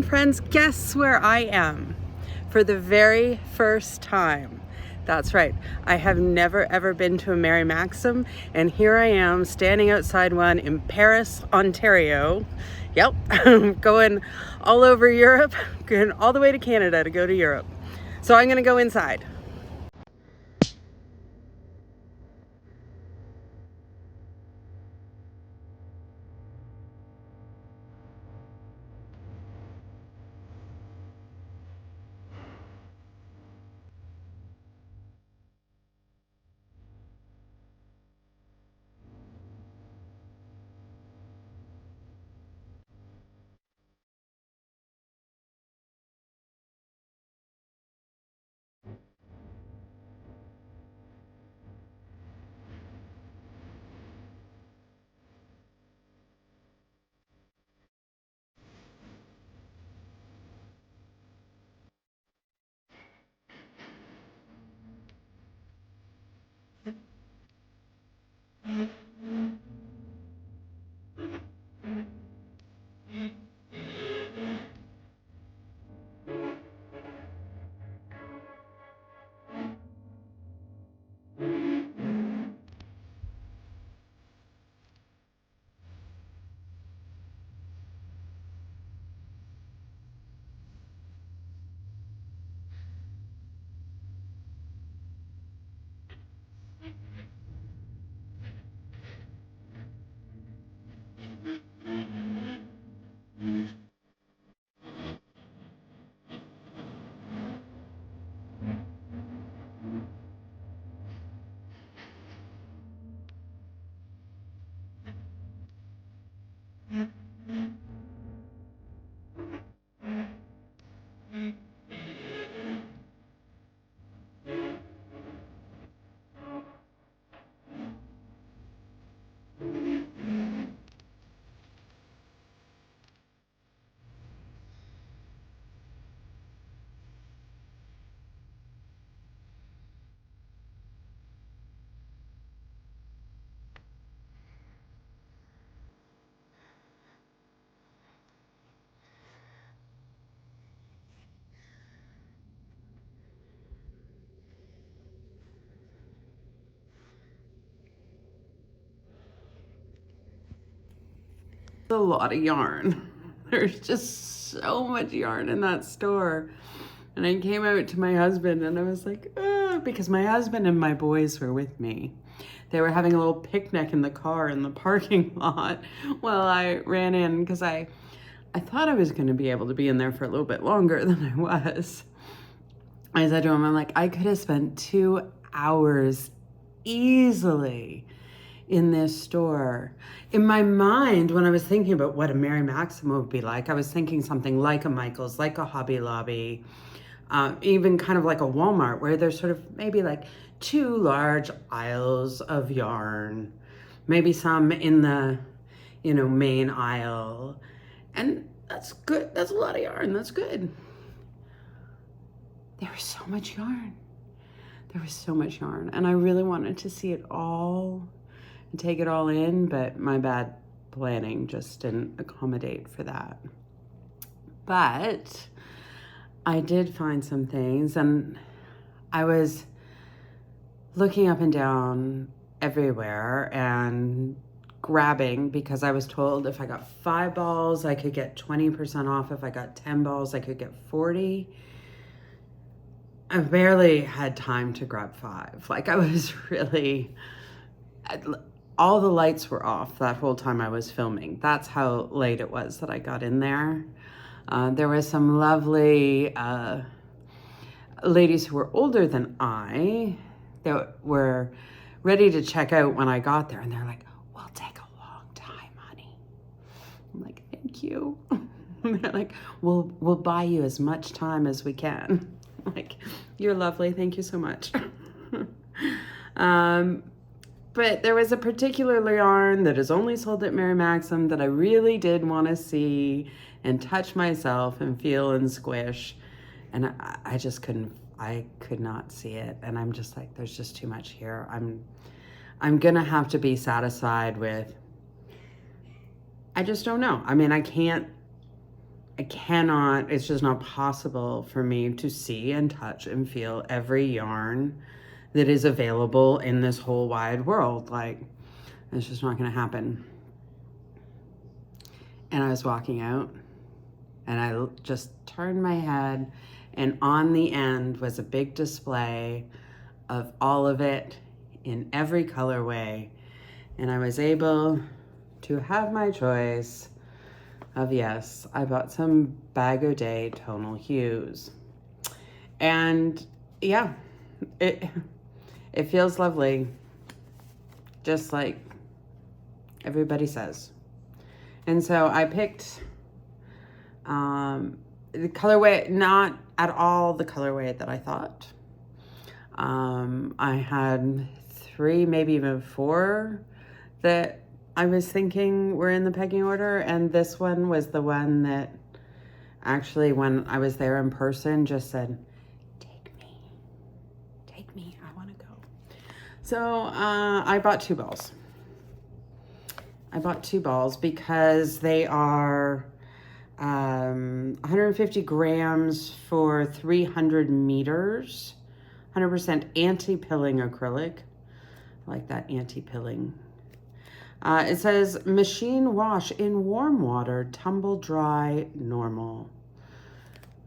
And friends, guess where I am for the very first time? That's right. I have never ever been to a Mary Maxim, and here I am standing outside one in Paris, Ontario. Yep, I'm going all over Europe, going all the way to Canada to go to Europe. So I'm going to go inside. A lot of yarn. There's just so much yarn in that store. And I came out to my husband and I was like, because my husband and my boys were with me. They were having a little picnic in the car in the parking lot while I ran in because I thought I was going to be able to be in there for a little bit longer than I was. I said to him, I'm like, I could have spent 2 hours easily in this store. In my mind, when I was thinking about what a Mary Maxim would be like, I was thinking something like a Michael's, like a Hobby Lobby, even kind of like a Walmart, where there's sort of maybe like 2 large aisles of yarn, maybe some in the, main aisle. And that's good. That's a lot of yarn. That's good. There was so much yarn. There was so much yarn. And I really wanted to see it all and take it all in, but my bad planning just didn't accommodate for that. But I did find some things, and I was looking up and down everywhere and grabbing because I was told if I got 5 balls, I could get 20% off. If I got 10 balls, I could get 40. I barely had time to grab 5. Like I was really, all the lights were off that whole time I was filming. That's how late it was that I got in there. There were some lovely ladies who were older than I that were ready to check out when I got there. And they're like, we'll take a long time, honey. I'm like, thank you. And they're like, we'll buy you as much time as we can. I'm like, you're lovely. Thank you so much. But there was a particular yarn that is only sold at Mary Maxim that I really did want to see and touch myself and feel and squish. And I just I could not see it. And I'm just like, there's just too much here. I'm gonna have to be satisfied with, I just don't know. I mean, I can't it's just not possible for me to see and touch and feel every yarn that is available in this whole wide world. Like, it's just not gonna happen. And I was walking out and I just turned my head, and on the end was a big display of all of it in every colorway. And I was able to have my choice of, yes, I bought some Bag O' Day tonal hues. And yeah, it feels lovely, just like everybody says. And so I picked the colorway, not at all the colorway that I thought. I had 3, maybe even 4 that I was thinking were in the pecking order, and this one was the one that actually, when I was there in person, just said, take me, I want to go. So I bought 2 balls. I bought 2 balls because they are 150 grams for 300 meters, 100% anti-pilling acrylic. I like that anti-pilling. It says machine wash in warm water, tumble dry, normal.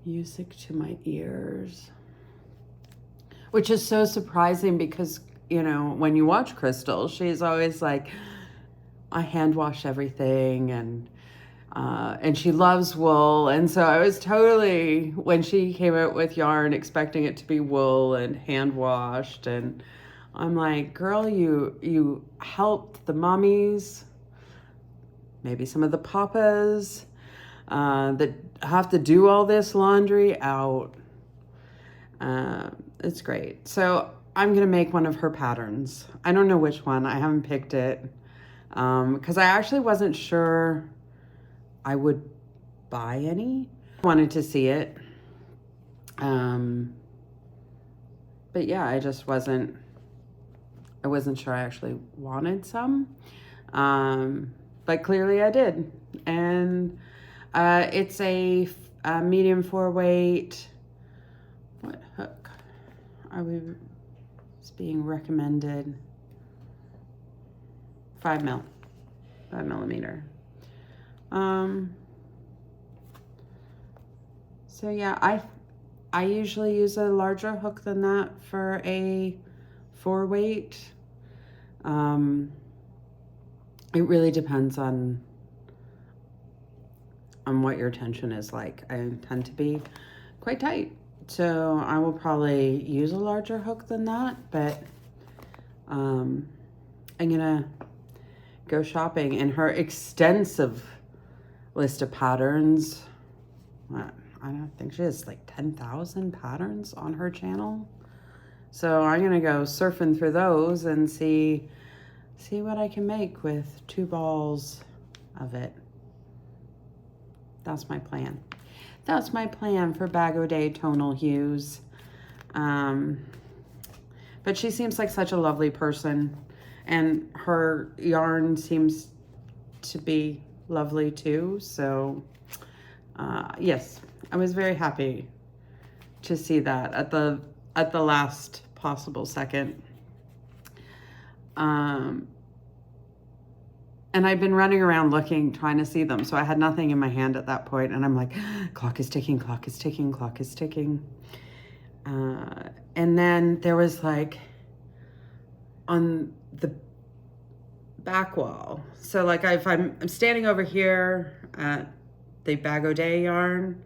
Music to my ears. Which is so surprising because, you know, when you watch Crystal, she's always like, I hand wash everything, and she loves wool. And so I was totally, when she came out with yarn, expecting it to be wool and hand washed, and I'm like, girl, you helped the mommies, maybe some of the papas that have to do all this laundry out. It's great. So I'm gonna make one of her patterns. I don't know which one. I haven't picked it because I actually wasn't sure I would buy any. I wanted to see it. But yeah, I wasn't sure I actually wanted some. But clearly I did. And it's a medium 4 weight. What hook are we? It's being recommended. 5 millimeter. So yeah, I usually use a larger hook than that for a 4 weight. It really depends on what your tension is like. I tend to be quite tight, so I will probably use a larger hook than that, but I'm gonna go shopping in her extensive list of patterns. I don't think she has like 10,000 patterns on her channel. So I'm gonna go surfing through those and see what I can make with 2 balls of it. That's my plan. That's my plan for Bag O' Day tonal hues. But she seems like such a lovely person, and her yarn seems to be lovely too. So yes, I was very happy to see that at the last possible second. And I'd been running around looking, trying to see them. So I had nothing in my hand at that point, and I'm like, clock is ticking, clock is ticking, clock is ticking. And then there was like on the back wall. So like if I'm standing over here at the Bag O' Day yarn,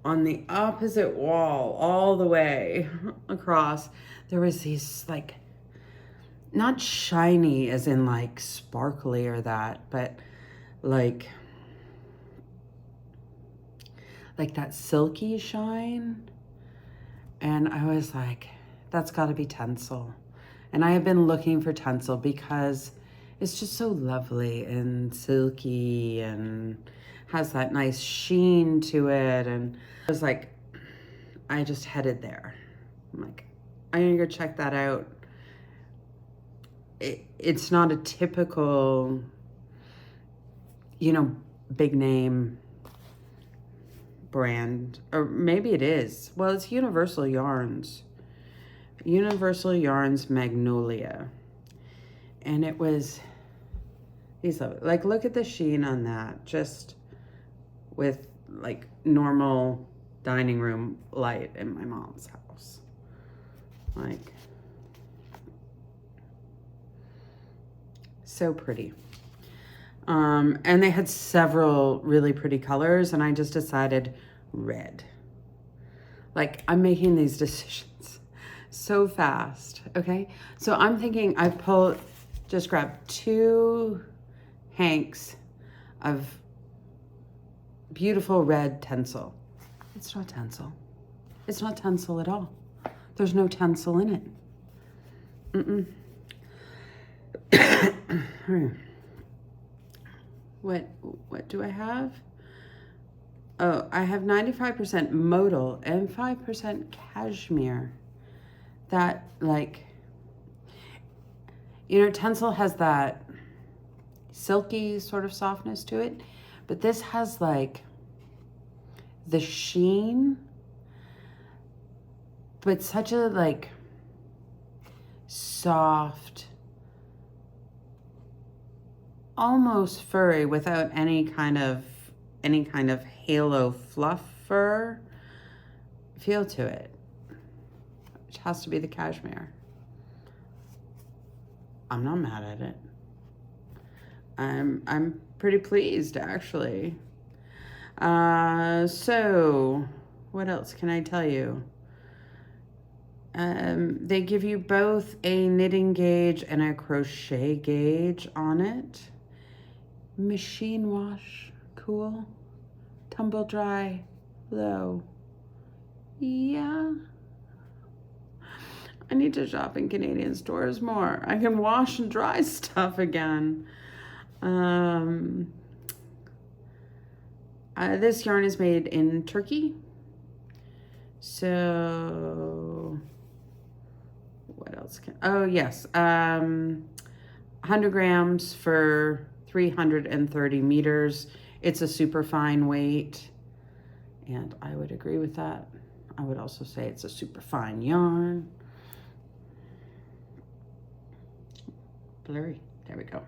on the opposite wall, all the way across, there was these like, not shiny as in like sparkly or that, but like that silky shine. And I was like, that's gotta be Tencel. And I have been looking for Tencel because it's just so lovely and silky and has that nice sheen to it. And I was like, I just headed there. I'm like, I'm gonna go check that out. It's not a typical, you know, big name brand, or maybe it is. Well, it's Universal Yarns. Universal Yarns Magnolia. And it was, these are, like, look at the sheen on that, just with like normal dining room light in my mom's house. Like, so pretty. And they had several really pretty colors, and I just decided red. Like, I'm making these decisions so fast, okay? So I'm thinking I just grabbed 2 hanks of beautiful red tencel. It's not tencel. It's not tencel at all. There's no tencel in it. What do I have? Oh, I have 95% modal and 5% cashmere. That, like, you know, tencel has that silky sort of softness to it, but this has like the sheen, but such a like soft, almost furry without any kind of halo fluff fur feel to it, which has to be the cashmere. I'm not mad at it. I'm pretty pleased, actually. So what else can I tell you? They give you both a knitting gauge and a crochet gauge on it. Machine wash, cool. Tumble dry, low. Yeah. I need to shop in Canadian stores more. I can wash and dry stuff again. This yarn is made in Turkey. So, what else oh yes, 100 grams for 330 meters. It's a super fine weight, and I would agree with that. I would also say it's a super fine yarn. Blurry, there we go.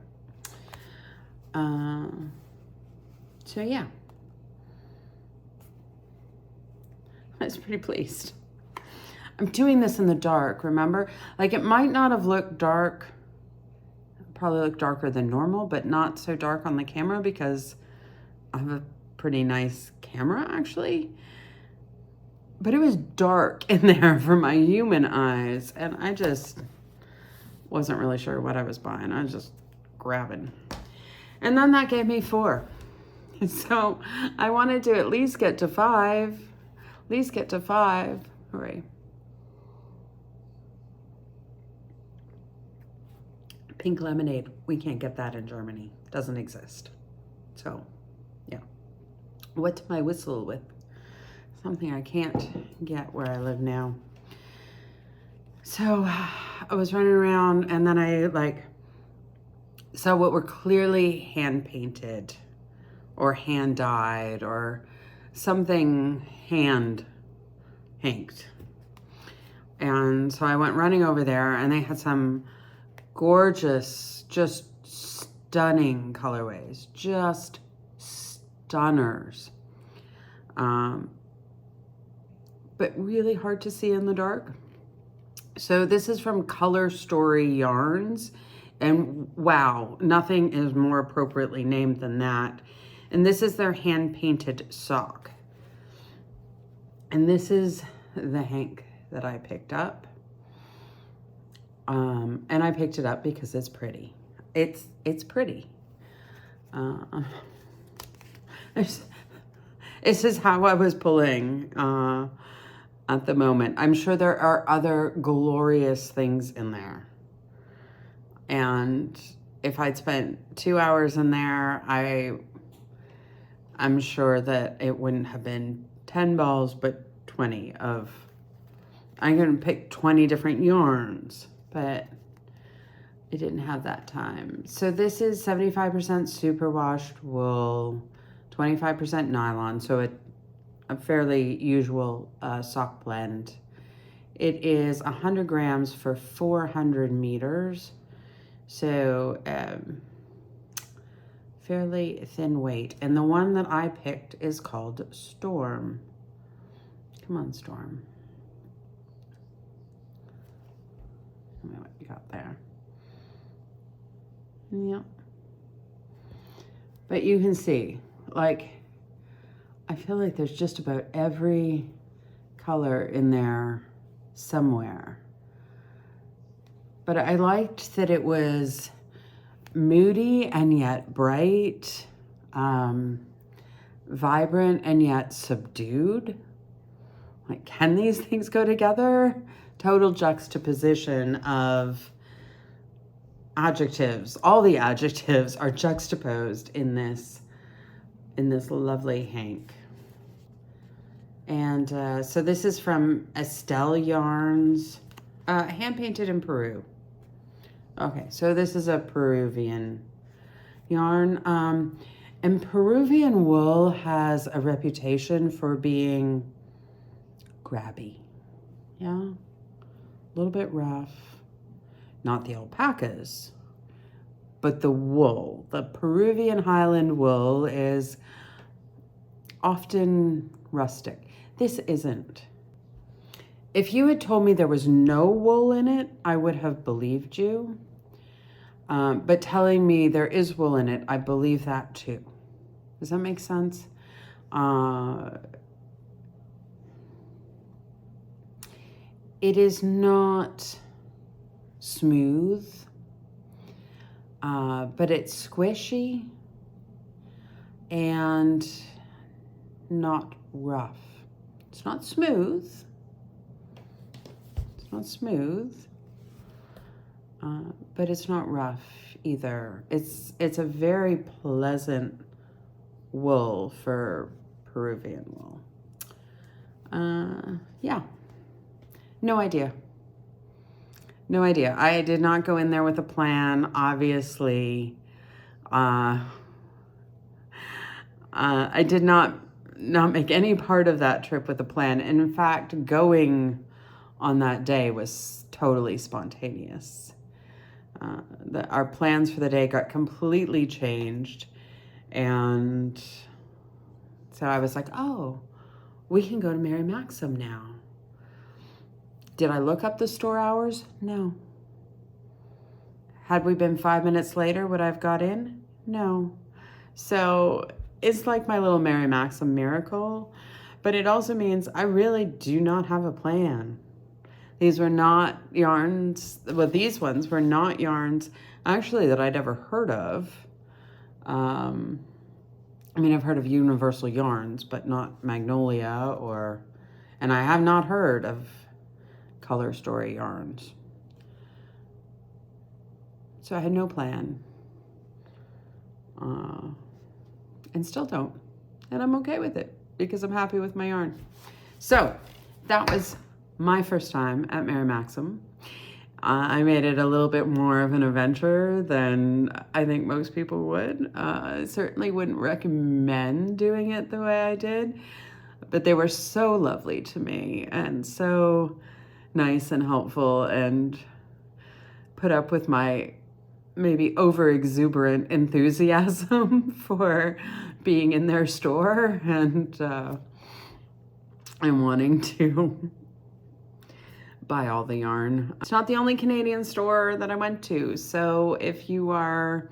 So yeah, I was pretty pleased. I'm doing this in the dark, remember? Like, it might not have looked dark, probably looked darker than normal, but not so dark on the camera because I have a pretty nice camera, actually. But it was dark in there for my human eyes, and I just wasn't really sure what I was buying. I was just grabbing. And then that gave me 4. So I wanted to at least get to 5. At least get to 5. Hooray. Pink lemonade. We can't get that in Germany. Doesn't exist. So, yeah. What's my whistle with? Something I can't get where I live now. So I was running around, and then I saw what were clearly hand painted or hand dyed or something hand inked. And so I went running over there, and they had some gorgeous, just stunning colorways, just stunners. But really hard to see in the dark. So this is from Color Story Yarns, and wow, nothing is more appropriately named than that. And this is their hand-painted sock. And this is the hank that I picked up. And I picked it up because it's pretty. It's pretty. This is how I was pulling at the moment. I'm sure there are other glorious things in there. And if I'd spent 2 hours in there, I'm sure that it wouldn't have been 10 balls, but 20 of, I'm going to pick 20 different yarns, but it didn't have that time. So this is 75% superwashed wool, 25% nylon. So it a fairly usual sock blend. It is 100 grams for 400 meters. So fairly thin weight. And the one that I picked is called Storm. Come on, Storm. Tell me what you got there. Yep. But you can see, like, I feel like there's just about every color in there somewhere. But I liked that it was moody and yet bright, vibrant and yet subdued. Like, can these things go together? Total juxtaposition of adjectives. All the adjectives are juxtaposed in this lovely hank. And so this is from Estelle Yarns, hand painted in Peru. Okay, so this is a Peruvian yarn. And Peruvian wool has a reputation for being grabby. Yeah, a little bit rough. Not the alpacas, but the wool. The Peruvian highland wool is often rustic. This isn't. If you had told me there was no wool in it, I would have believed you. But telling me there is wool in it, I believe that too. Does that make sense? It is not smooth, but it's squishy and not rough. It's not smooth. It's not smooth, but it's not rough either. It's a very pleasant wool for Peruvian wool. Yeah. No idea. No idea. I did not go in there with a plan, obviously. I did not make any part of that trip with a plan. And in fact, going on that day was totally spontaneous. Our plans for the day got completely changed. And so I was like, oh, we can go to Mary Maxim now. Did I look up the store hours? No. Had we been 5 minutes later, would I have got in? No. So it's like my little Mary Maxim miracle, but it also means I really do not have a plan. These were not yarns, well, these ones were not yarns actually that I'd ever heard of. I mean, I've heard of Universal Yarns, but not Magnolia and I have not heard of Color Story yarns. So I had no plan. And still don't. And I'm okay with it because I'm happy with my yarn. So that was my first time at Mary Maxim. I made it a little bit more of an adventure than I think most people would. Certainly wouldn't recommend doing it the way I did, but they were so lovely to me and so nice and helpful and put up with my maybe over-exuberant enthusiasm for being in their store and wanting to buy all the yarn. It's not the only Canadian store that I went to, so if you are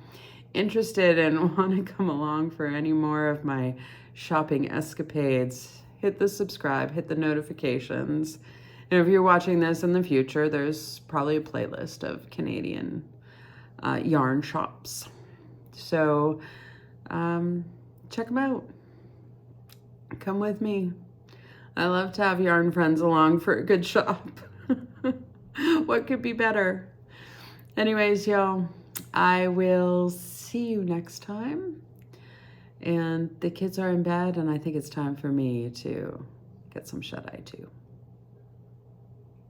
interested and want to come along for any more of my shopping escapades, hit the subscribe, hit the notifications. And if you're watching this in the future, there's probably a playlist of Canadian yarn shops. So check them out. Come with me. I love to have yarn friends along for a good shop. What could be better? Anyways, y'all, I will see you next time. And the kids are in bed, and I think it's time for me to get some shut-eye too.